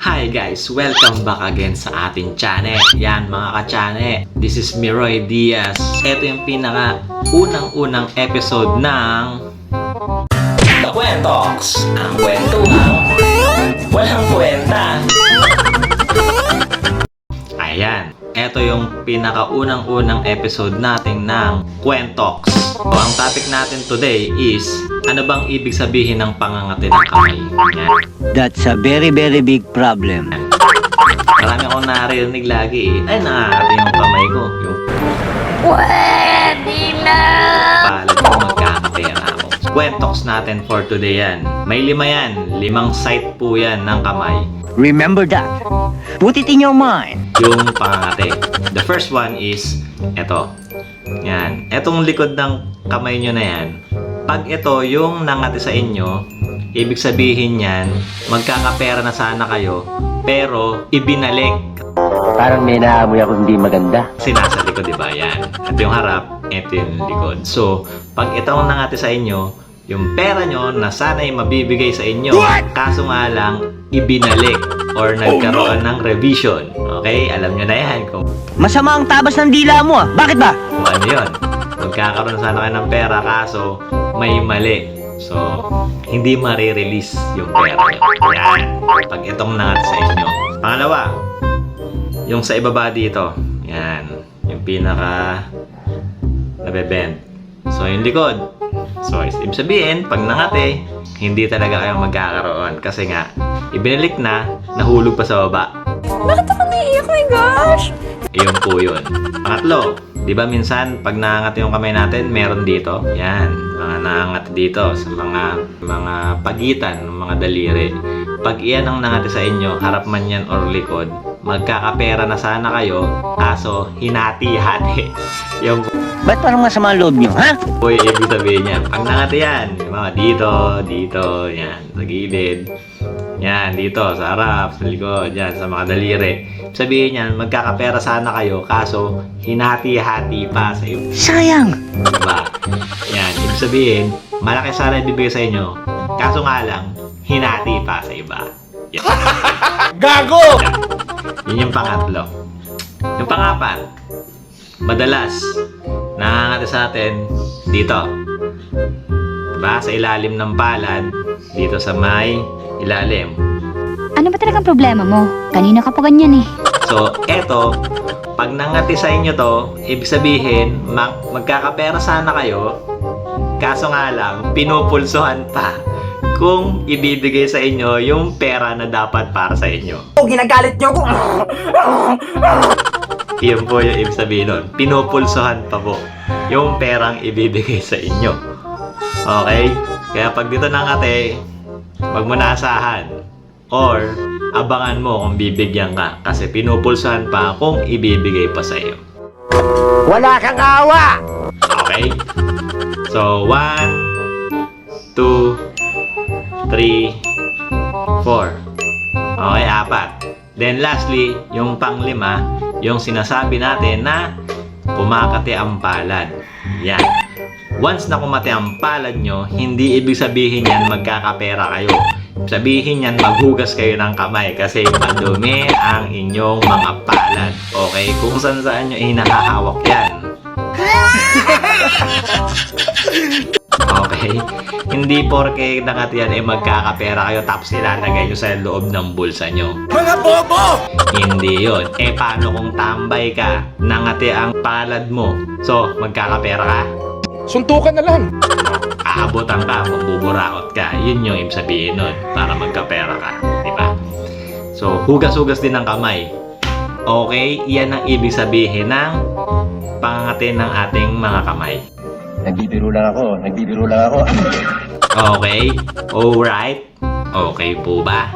Hi guys! Welcome back again sa ating channel. Yan mga ka-channel, this is Miroy Diaz. Ito yung pinaka unang episode ng The Kwentoks, ang kwentuhan walang kwenta. Ayan, ito yung pinaka unang episode natin ng Kwentoks. So, ang topic natin today is, ano bang ibig sabihin ng pangangati ng kamay? Yan. That's a very big problem. Marami akong naririnig lagi eh. Ay, nakakati yung kamay ko. Yung Pwede na! palad ko, magkakapera ako. Kwentoks natin for today yan. May 5 yan. 5 site po yan ng kamay. Remember that. Put it in your mind. Yung pangangati. The first one is, eto. Yan. Etong likod ng kamay nyo na yan. Pag ito yung nangati sa inyo, ibig sabihin yan, magkakapera na sana kayo, pero ibinalik. Parang may naamoy ako hindi maganda. Kasi nasa likod, di ba? Yan. Ito yung harap, ito yung likod. So, pag itong nangati sa inyo, yung pera nyo na sana'y mabibigay sa inyo, kaso nga lang, ibinalik or nagkaroon ng revision. Okay? Alam nyo na yan kung Masama ang tabas ng dila mo ah. Bakit ba? ano yun. Magkakaroon sana kayo ng pera, kaso may mali. So, hindi marirelease yung pera nyo. Yan. Pag itong nangati sa inyo. Pangalawa, yung sa ibaba dito. Yan. Yung pinaka nabebend. So, yung likod. So, ibig sabihin, pag nangati, hindi talaga kayo magkakaroon. Kasi nga, ibinalik na, nahulog pa sa baba. Bakit ako naiiyak? My gosh! Iyon po yun. Pangatlo, di ba minsan, pag naangati yung kamay natin, meron dito. Yan, mga naangati dito sa mga pagitan ng mga daliri. Pag iyan ang nangati sa inyo, harap man yan or likod, magkakapera na sana kayo, kaso hinati-hati. Yung Ba't parang masama ang loob nyo, ha? Uy, ibig sabihin niya, pag nangati yan, yung mga dito, yan, sa gilid, yan, dito, sa harap, sa likod, yan, sa mga daliri. Sabihin niyan, magkakapera sana kayo, kaso hinati-hati pa sa iyo. Sayang! Diba? Yan, ibig sabihin, malaki sana ibibigay sa inyo, kaso nga lang, hinati pa sa iba. Yan. Gago! Yun yung pangatlo. Yung pangapat, madalas, nangangati sa atin dito. Diba? Sa ilalim ng palad, dito sa may ilalim. Ano ba talagang problema mo? Kanina ka pa ganyan eh. So, eto, pag nangati sa inyo to, ibig sabihin, magkakapera sana kayo, kaso nga lang, pinupulsuhan pa kung ibibigay sa inyo yung pera na dapat para sa inyo. Ginagalit niyo ako. Yun po yung ibig sabihin nun. Pinupulsuhan pa po yung perang ibibigay sa inyo. Okay? Kaya pag dito nangati, wag mo na asahan. Or, abangan mo kung bibigyan ka. Kasi pinupulsuhan pa kung ibibigay pa sa iyo. Wala kang awa! Okay? So, 1, 2, 3, 4. Okay, 4. Then lastly, yung panglima, yung sinasabi natin na kumakati ang palad. Yan. Once na kumati ang palad nyo, hindi ibig sabihin yan magkakapera kayo. Sabihin yan maghugas kayo ng kamay kasi madumi ang inyong mga palad. Okay? Kung saan nyo hinahahawak yan. Okay? Hindi porke nakatiyan ay magkakapera kayo tapos ilalagay nyo sa loob ng bulsa nyo. Mga bobo! Hindi yun. Eh paano kung tambay ka, nangati ang palad mo? So, magkakapera ka? Suntukan na lang. Aabotan ka, mabuburakot ka. Yun yung ibig sabihin nun para magkapera ka. Diba? So, hugas-hugas din ng kamay. Okay? Iyan ang ibig sabihin ng pangangati ng ating mga kamay. Nagbibiro lang ako. Okay? Alright? Okay po ba?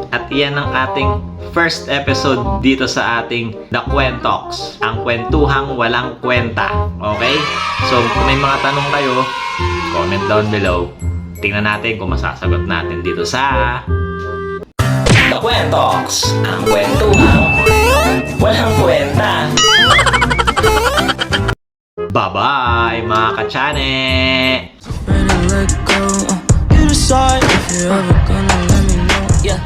At iyan ang ating first episode dito sa ating The Kwentoks. Ang kwentuhang walang kwenta. Okay? So, kung may mga tanong kayo, comment down below. Tingnan natin kung masasagot natin dito sa The Kwentoks. Ang kwentuhang walang kwenta. Bye-bye, mga ka-chane! Better let go. You decide if you're ever gonna let me know. Yeah.